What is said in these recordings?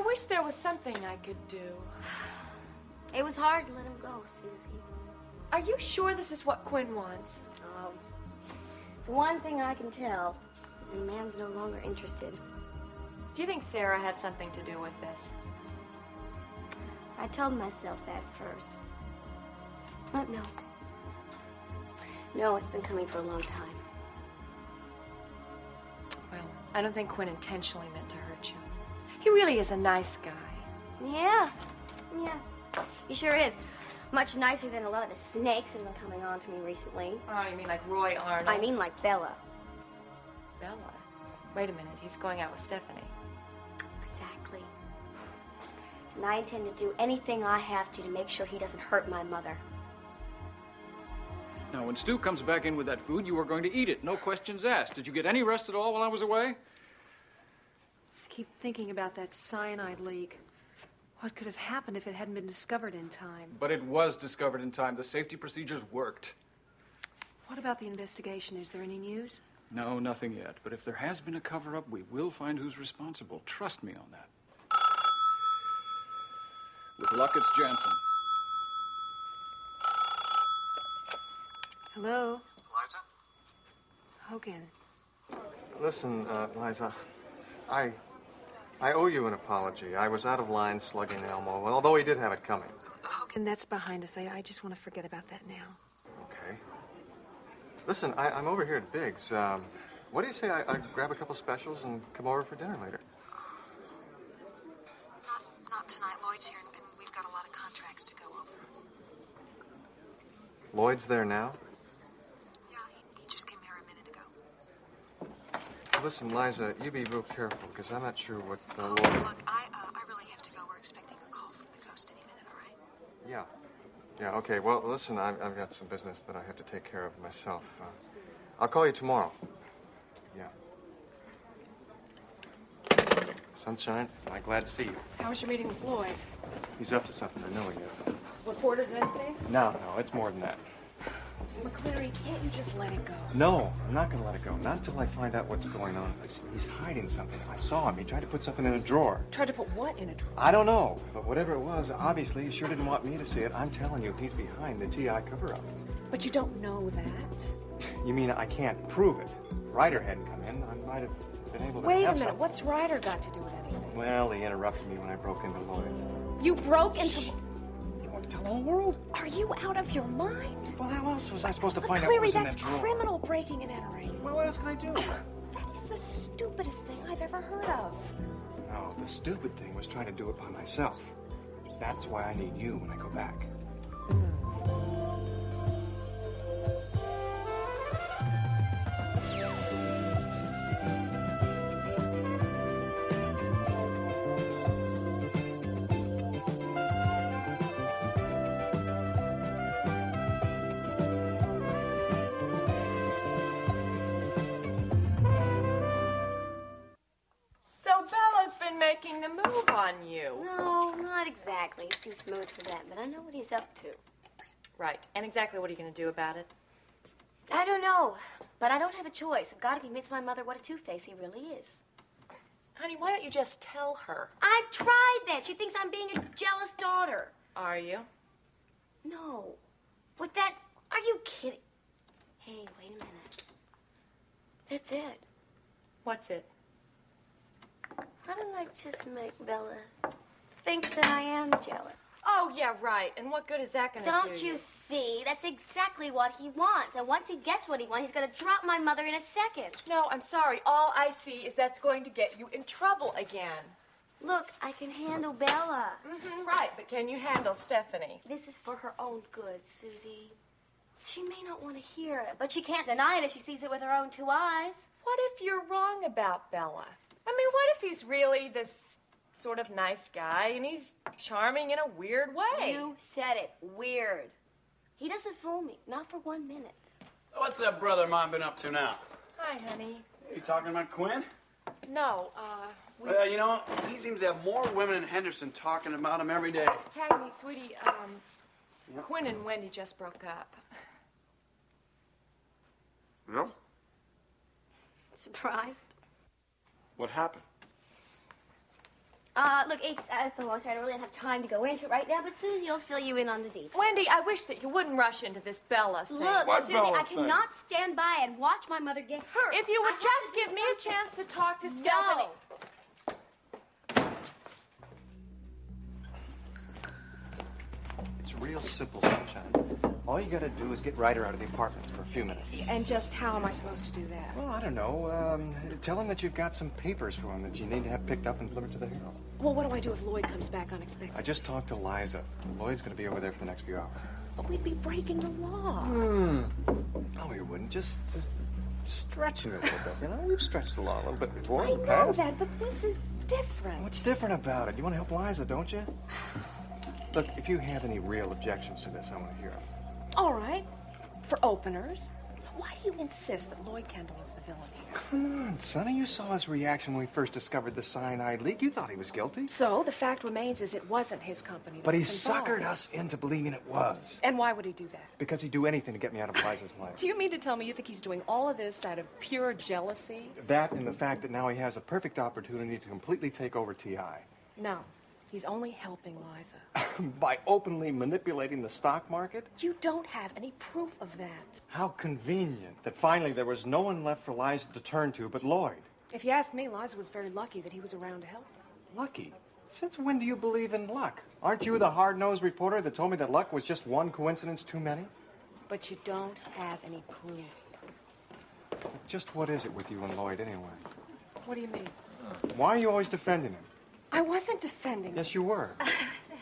wish there was something I could do. It was hard to let him go, Susie. Are you sure this is what Quinn wants? Oh, it's one thing I can tell is the man's no longer interested. Do you think Sarah had something to do with this? I told myself that first. But no. No, it's been coming for a long time. Well, I don't think Quinn intentionally meant to hurt you. He really is a nice guy. Yeah. He sure is. Much nicer than a lot of the snakes that have been coming on to me recently. Oh, you mean like Roy Arnold? I mean like Bella. Bella? Wait a minute, he's going out with Stephanie. Exactly. And I intend to do anything I have to make sure he doesn't hurt my mother. Now, when Stu comes back in with that food, you are going to eat it. No questions asked. Did you get any rest at all while I was away? Just keep thinking about that cyanide leak. What could have happened if it hadn't been discovered in time? But it was discovered in time. The safety procedures worked. What about the investigation? Is there any news? No, nothing yet. But if there has been a cover-up, we will find who's responsible. Trust me on that. With luck, it's Jansen. Hello? Liza? Hogan. Listen, Liza, I owe you an apology. I was out of line slugging Elmo, although he did have it coming. Hogan, that's behind us. I just want to forget about that now. Okay. Listen, I'm over here at Biggs. What do you say I grab a couple specials and come over for dinner later? Not tonight. Lloyd's here, and we've got a lot of contracts to go over. Lloyd's there now? Yeah, he just came here a minute ago. Listen, Liza, you be real careful, because I'm not sure what the Lloyd... Look, I really have to go. We're expecting a call from the coast any minute, all right? Yeah, okay. Well, listen, I've got some business that I have to take care of myself. I'll call you tomorrow. Yeah. Sunshine, I'm glad to see you. How was your meeting with Lloyd? He's up to something. I know he is. Reporter's instincts? No, it's more than that. McCleary, can't you just let it go? No, I'm not going to let it go. Not until I find out what's going on. He's hiding something. I saw him. He tried to put something in a drawer. Tried to put what in a drawer? I don't know, but whatever it was, obviously he sure didn't want me to see it. I'm telling you, he's behind the TI cover-up. But you don't know that. You mean I can't prove it? Ryder hadn't come in. I might have been able to Wait a have minute. something. What's Ryder got to do with any of this? Well, he interrupted me when I broke into Lloyd's. You broke into... Shh. You want to tell the whole world? Are you out of your mind? Well, how else was I supposed to find out what McCleary, was in that's that drawer? criminal breaking and entering. Well, what else can I do? That is the stupidest thing I've ever heard of. No, the stupid thing was trying to do it by myself. That's why I need you when I go back. So Bella's been making the move on you. No, not exactly. He's too smooth for that, but I know what he's up to. Right. And exactly what are you going to do about it? I don't know, but I don't have a choice. I've got to convince my mother what a two-face he really is. Honey, why don't you just tell her? I've tried that. She thinks I'm being a jealous daughter. Are you? No. With that, are you kidding? Hey, wait a minute. That's it. What's it? Why don't I just make Bella think that I am jealous? Oh, yeah, right. And what good is that going to do? Don't you see? That's exactly what he wants. And once he gets what he wants, he's going to drop my mother in a second. No, I'm sorry. All I see is that's going to get you in trouble again. Look, I can handle Bella. Right, but can you handle Stephanie? This is for her own good, Susie. She may not want to hear it, but she can't deny it if she sees it with her own two eyes. What if you're wrong about Bella? I mean, what if he's really this sort of nice guy and he's charming in a weird way? You said it. Weird. He doesn't fool me. Not for 1 minute. What's that brother of mine been up to now? Hi, honey. You talking about Quinn? No, Well, you know, he seems to have more women in Henderson talking about him every day. Cagney, sweetie, Quinn and Wendy just broke up. Yeah? Surprised? What happened? Look, it's a long story. I don't really have time to go into it right now, but Susie will fill you in on the details. Wendy, I wish that you wouldn't rush into this Bella thing. Look, What Susie, Bella I thing? cannot stand by and watch my mother get hurt. If you would just give me a chance to talk to Stephanie. It's real simple, sunshine. All you gotta do is get Ryder out of the apartment for a few minutes. And just how am I supposed to do that? Well, I don't know. Tell him that you've got some papers for him that you need to have picked up and delivered to the Herald. Well, what do I do if Lloyd comes back unexpectedly? I just talked to Liza. Lloyd's gonna be over there for the next few hours. But we'd be breaking the law. Oh, you wouldn't. Just stretching it a little bit. You know, we've stretched the law a little bit before. I in the know past. that, but this is different. What's different about it? You want to help Liza, don't you? Look, if you have any real objections to this, I want to hear them. All right. For openers, why do you insist that Lloyd Kendall is the villain here? Come on, Sonny. You saw his reaction when we first discovered the cyanide leak. You thought he was guilty. So, the fact remains is it wasn't his company that But he was involved. suckered us into believing it was. And why would he do that? Because he'd do anything to get me out of Liza's life. Do you mean to tell me you think he's doing all of this out of pure jealousy? That and the fact that now he has a perfect opportunity to completely take over TI. No. He's only helping Liza. By openly manipulating the stock market? You don't have any proof of that. How convenient that finally there was no one left for Liza to turn to but Lloyd. If you ask me, Liza was very lucky that he was around to help her. Lucky? Since when do you believe in luck? Aren't you the hard-nosed reporter that told me that luck was just one coincidence too many? But you don't have any proof. Just what is it with you and Lloyd anyway? What do you mean? Why are you always defending him? I wasn't defending him. Yes, you were.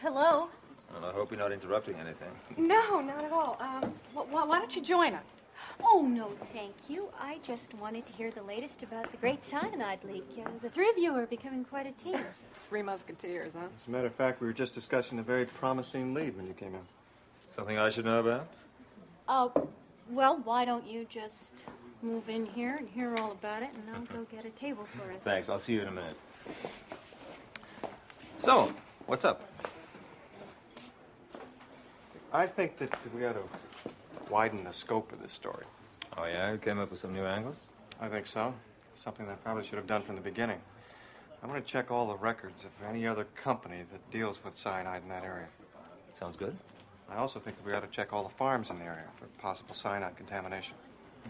Hello? Well, I hope you're not interrupting anything. No, not at all. Why don't you join us? Oh, no, thank you. I just wanted to hear the latest about the great cyanide leak. The three of you are becoming quite a team. Three Musketeers, huh? As a matter of fact, we were just discussing a very promising lead when you came in. Something I should know about? Well, why don't you just move in here and hear all about it, and I'll go get a table for us. Thanks. I'll see you in a minute. So, what's up? I think that we ought to widen the scope of this story. Oh, yeah? You came up with some new angles? I think so. Something that I probably should have done from the beginning. I want to check all the records of any other company that deals with cyanide in that area. Sounds good. I also think that we ought to check all the farms in the area for possible cyanide contamination.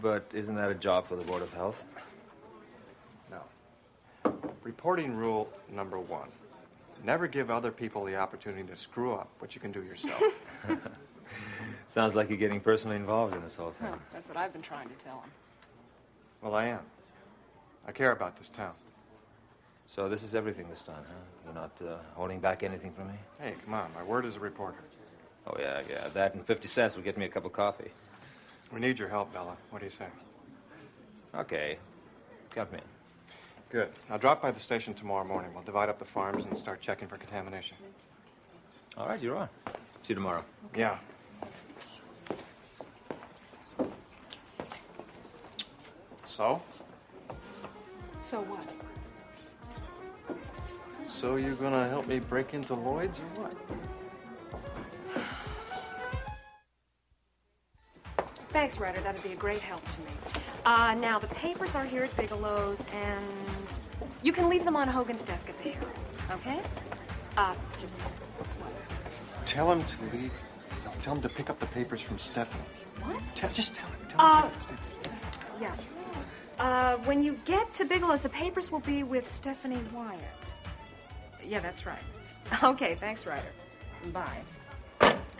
But isn't that a job for the Board of Health? No. Reporting rule number 1. Never give other people the opportunity to screw up what you can do yourself. Sounds like you're getting personally involved in this whole thing. Huh, that's what I've been trying to tell him. Well, I am. I care about this town. So this is everything this time, huh? You're not holding back anything from me? Hey, come on. My word as a reporter. Oh, yeah. That and 50 cents will get me a cup of coffee. We need your help, Bella. What do you say? Okay. Count me in. Good. I'll drop by the station tomorrow morning. We'll divide up the farms and start checking for contamination. All right, you're on. See you tomorrow. Yeah. So? So what? So you're gonna help me break into Lloyd's or what? Thanks, Ryder. That'd be a great help to me. Now, the papers are here at Bigelow's, and you can leave them on Hogan's desk at the Herald, okay? Just a second. What? Tell him to leave. No, tell him to pick up the papers from Stephanie. What? Just tell him. Tell him to pick up the papers. Yeah. When you get to Bigelow's, the papers will be with Stephanie Wyatt. Yeah, that's right. Okay, thanks, Ryder. Bye.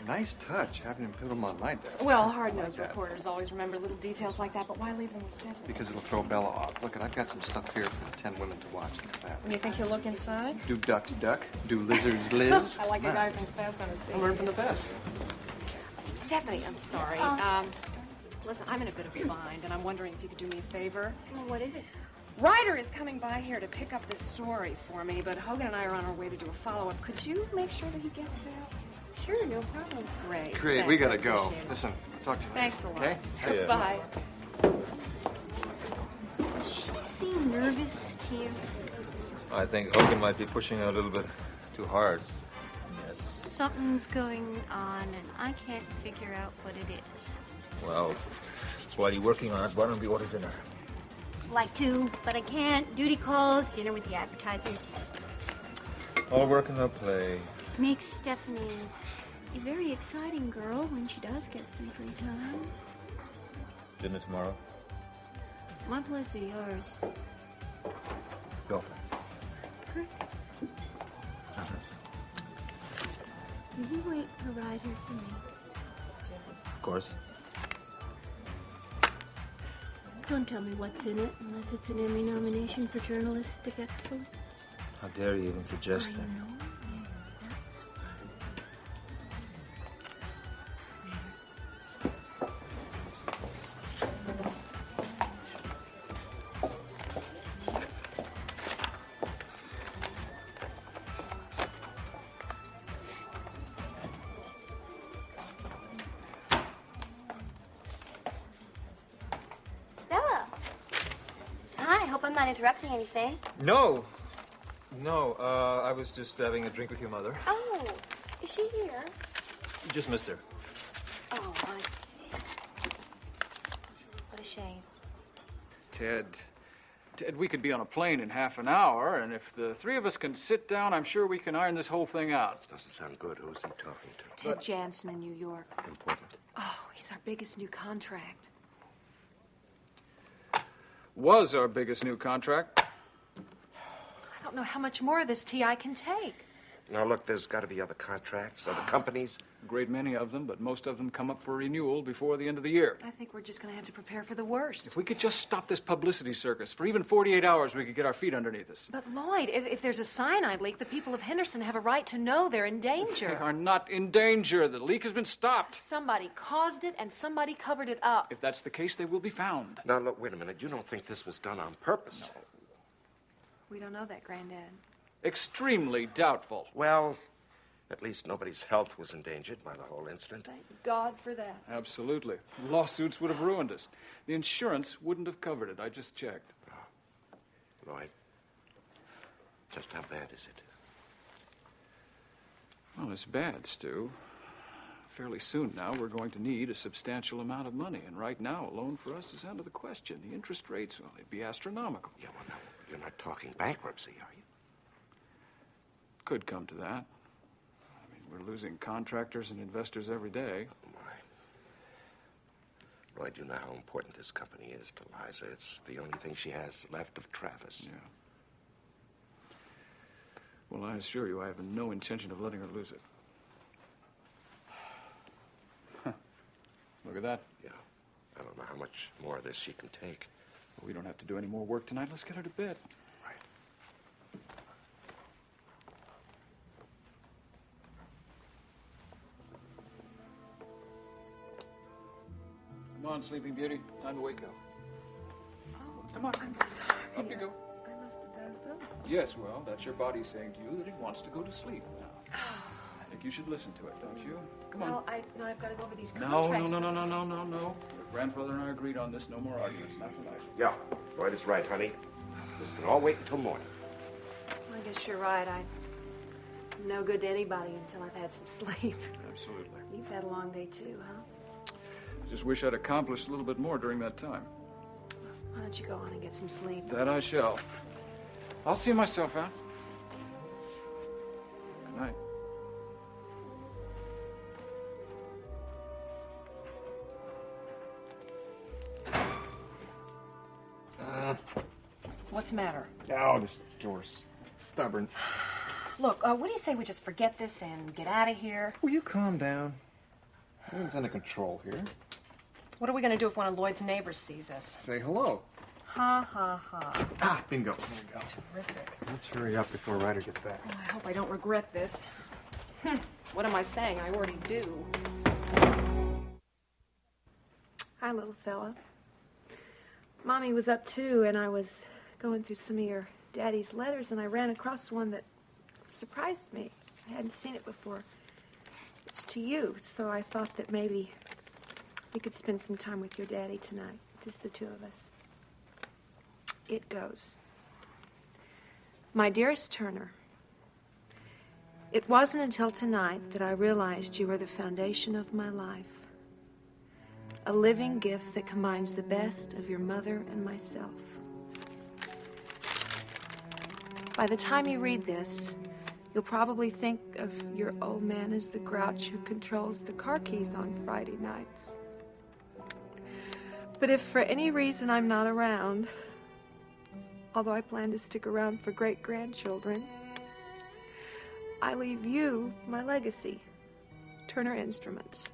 Nice touch, having him put them on my desk. Well, I hard-nosed like that. reporters always remember little details like that, but why leave them with Stephanie? Because it'll throw Bella off. Look, I've got some stuff here for the 10 women to watch like that. And you think he'll look inside? Do ducks duck? Do lizards liz? I like a guy who thinks fast on his feet. I learn from the best. Stephanie, I'm sorry. Listen, I'm in a bit of a bind, and I'm wondering if you could do me a favor. Well, what is it? Ryder is coming by here to pick up this story for me, but Hogan and I are on our way to do a follow-up. Could you make sure that he gets this? Sure, no problem. Great. Great, Thanks, we I gotta go. appreciate it. Listen, I'll talk to you later. Thanks a lot. Okay? Yeah. Bye. She seemed nervous to you. I think Hogan might be pushing her a little bit too hard. Yes. Something's going on, and I can't figure out what it is. Well, while you're working on it, why don't we order dinner? Like to, but I can't. Duty calls, dinner with the advertisers. All work and no play. Makes Stephanie a very exciting girl when she does get some free time. Dinner tomorrow? My place or yours? Your place. Perfect. Will you wait for Ryder for me? Of course. Don't tell me what's in it unless it's an Emmy nomination for journalistic excellence. How dare you even suggest I that? know. That's fine. Bella. Hi, hope I'm not interrupting anything. No! No, I was just having a drink with your mother. Oh, is she here? You just missed her. Oh, I see. What a shame. Ted, we could be on a plane in half an hour, and if the three of us can sit down, I'm sure we can iron this whole thing out. Doesn't sound good. Who's he talking to? Ted Jansen in New York. Important. Oh, he's our biggest new contract. Was our biggest new contract. I don't know how much more of this tea I can take. Now, look, there's got to be other contracts, other companies. A great many of them, but most of them come up for renewal before the end of the year. I think we're just going to have to prepare for the worst. If we could just stop this publicity circus for even 48 hours, we could get our feet underneath us. But Lloyd, if there's a cyanide leak, the people of Henderson have a right to know they're in danger. They are not in danger. The leak has been stopped. Somebody caused it and somebody covered it up. If that's the case, they will be found. Now, look, wait a minute. You don't think this was done on purpose? No. We don't know that, Granddad. Extremely doubtful. Well, at least nobody's health was endangered by the whole incident. Thank God for that. Absolutely. Lawsuits would have ruined us. The insurance wouldn't have covered it. I just checked. Lloyd, just how bad is it? Well, it's bad, Stu. Fairly soon now, we're going to need a substantial amount of money. And right now, a loan for us is out of the question. The interest rates, well, they'd be astronomical. Yeah, well, now, you're not talking bankruptcy, are you? Could come to that. I mean, we're losing contractors and investors every day. Oh, my. Lloyd, you know how important this company is to Liza. It's the only thing she has left of Travis. Yeah. Well, I assure you, I have no intention of letting her lose it. Huh. Look at that. Yeah. I don't know how much more of this she can take. We don't have to do any more work tonight. Let's get her to bed. Right. Come on, Sleeping Beauty. Time to wake up. Oh, Come on. I'm sorry. Up you go. I must have dozed off. Yes, well, that's your body saying to you that it wants to go to sleep now. I think you should listen to it, don't you? Come on. Well, I've got to go over these No. contracts. Your grandfather and I agreed on this. No more arguments. Not tonight. Yeah, Lloyd is right, honey. This can all wait until morning. I guess you're right. I'm no good to anybody until I've had some sleep. Absolutely. You've had a long day too, huh? Just wish I'd accomplished a little bit more during that time. Why don't you go on and get some sleep? That I shall. I'll see myself out. Good night. What's the matter? Oh, this door's stubborn. Look, what do you say we just forget this and get out of here? Will you calm down? Everything's under control here. What are we going to do if one of Lloyd's neighbors sees us? Say hello. Ha, ha, ha. Ah, bingo. There we go. Terrific. Let's hurry up before Ryder gets back. Oh, I hope I don't regret this. What am I saying? I already do. Hi, little fella. Mommy was up too, and I was going through some of your daddy's letters, and I ran across one that surprised me. I hadn't seen it before. It's to you, so I thought that maybe we could spend some time with your daddy tonight, just the two of us. It goes. My dearest Turner, it wasn't until tonight that I realized you were the foundation of my life. A living gift that combines the best of your mother and myself. By the time you read this, You'll probably think of your old man as the grouch who controls the car keys on Friday nights. But if for any reason I'm not around, although I plan to stick around for great-grandchildren, I leave you my legacy, Turner Instruments.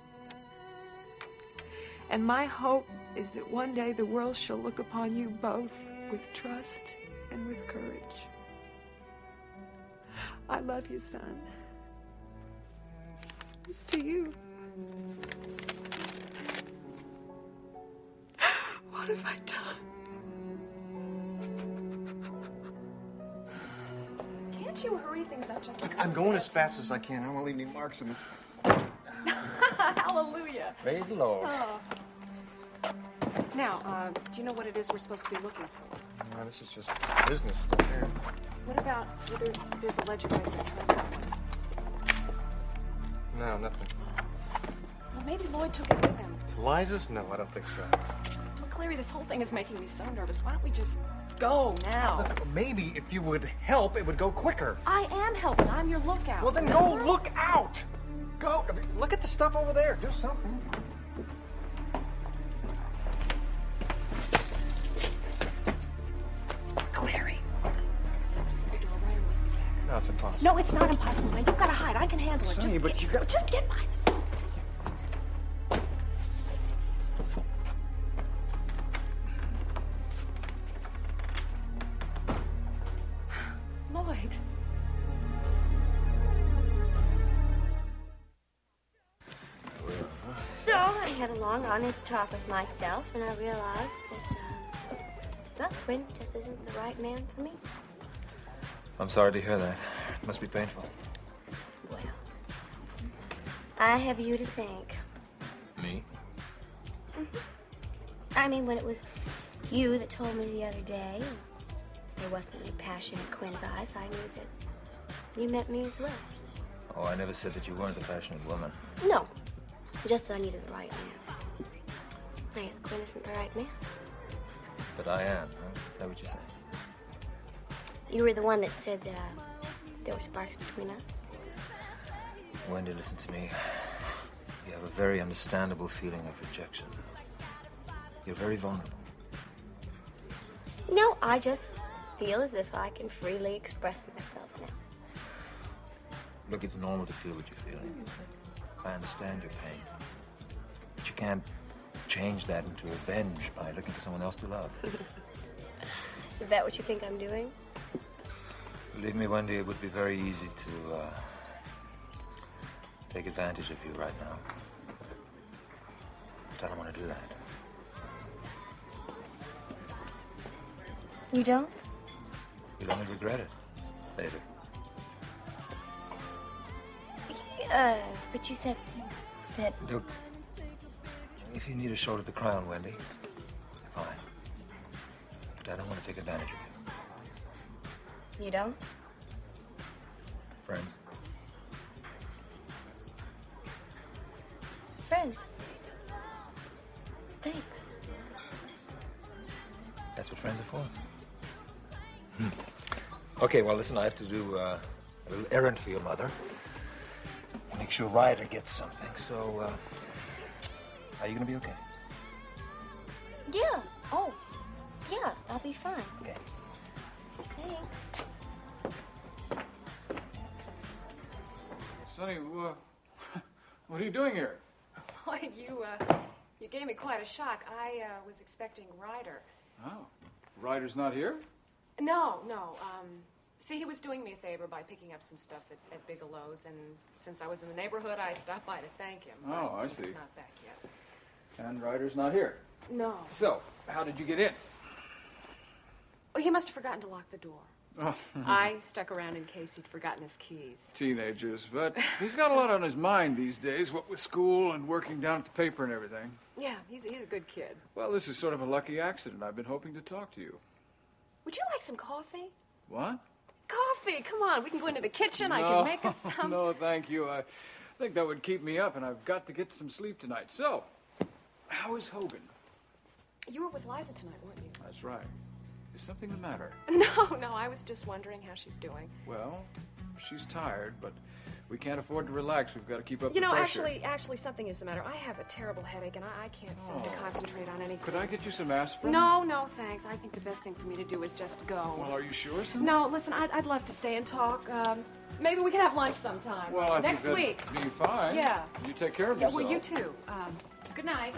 And my hope is that one day the world shall look upon you both with trust and with courage. I love you, son. It's to you. What have I done? Can't you hurry things up just a Look, little I'm going bit? as fast as I can. I won't leave any marks in this. Hallelujah. Praise the Lord. Oh. Now, do you know what it is we're supposed to be looking for? No, this is just business stuff here. What about whether there's a ledger right there? Try that one. No, nothing. Well, maybe Lloyd took it with him. Liza's? No, I don't think so. Well, Clary, this whole thing is making me so nervous. Why don't we just go now? Look, maybe if you would help, it would go quicker. I am helping. I'm your lookout. Well, then go look out. Go. I mean, look at the stuff over there. Do something. Clary. Somebody's at the door. Ryder must be back. No, it's impossible. No, it's not impossible. Now, you've got to hide. I can handle it. Sonny, but you got... Just get by this. Lloyd. So I had a long, honest talk with myself, and I realized that, well, Quinn just isn't the right man for me. I'm sorry to hear that. It must be painful. Well, I have you to thank. Me? I mean, when it was you that told me the other day there wasn't any passion in Quinn's eyes, I knew that you meant me as well. Oh, I never said that you weren't a passionate woman. No, just that I needed the right man. I guess Quinn isn't the right man. But I am, huh? Is that what you're saying? You were the one that said there were sparks between us. Wendy, listen to me. You have a very understandable feeling of rejection. You're very vulnerable. No, I just feel as if I can freely express myself now. Look, it's normal to feel what you're feeling. I understand your pain. But you can't change that into revenge by looking for someone else to love. Is that what you think I'm doing? Believe me, Wendy, it would be very easy to take advantage of you right now. But I don't want to do that. You don't? You'll only regret it later. But you said that... Look, if you need a shoulder to cry on, Wendy, fine. But I don't want to take advantage of you. You don't? Friends? Friends. Thanks. That's what friends are for. Okay, well, listen, I have to do a little errand for your mother. Make sure Ryder gets something. So, are you going to be okay? Yeah. Oh, yeah, I'll be fine. Okay. Thanks. Sonny, what are you doing here? Lloyd, you gave me quite a shock. I was expecting Ryder. Oh, Ryder's not here? No. See, he was doing me a favor by picking up some stuff at Bigelow's, and since I was in the neighborhood, I stopped by to thank him. Oh, I see. He's not back yet. And Ryder's not here. No. So, how did you get in? Well, he must have forgotten to lock the door. Oh. I stuck around in case he'd forgotten his keys. Teenagers, but he's got a lot on his mind these days, what with school and working down at the paper and everything. Yeah, he's a good kid. Well, this is sort of a lucky accident. I've been hoping to talk to you. Would you like some coffee? What? Coffee, come on. We can go into the kitchen. I can make us some. No, thank you. I think that would keep me up, and I've got to get some sleep tonight. So, how is Hogan? You were with Liza tonight, weren't you? That's right. Is something the matter? No, I was just wondering how she's doing. Well, she's tired, but we can't afford to relax. We've got to keep up You the know, pressure. actually, something is the matter. I have a terrible headache, and I can't seem to concentrate on anything. Could I get you some aspirin? No, thanks. I think the best thing for me to do is just go. Well, are you sure, son? No, listen, I'd love to stay and talk. Maybe we can have lunch sometime. Well, I next think week. that'd be fine. Yeah. You take care of Yeah, yourself. well, you too. Good night.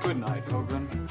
Good night, Hogan.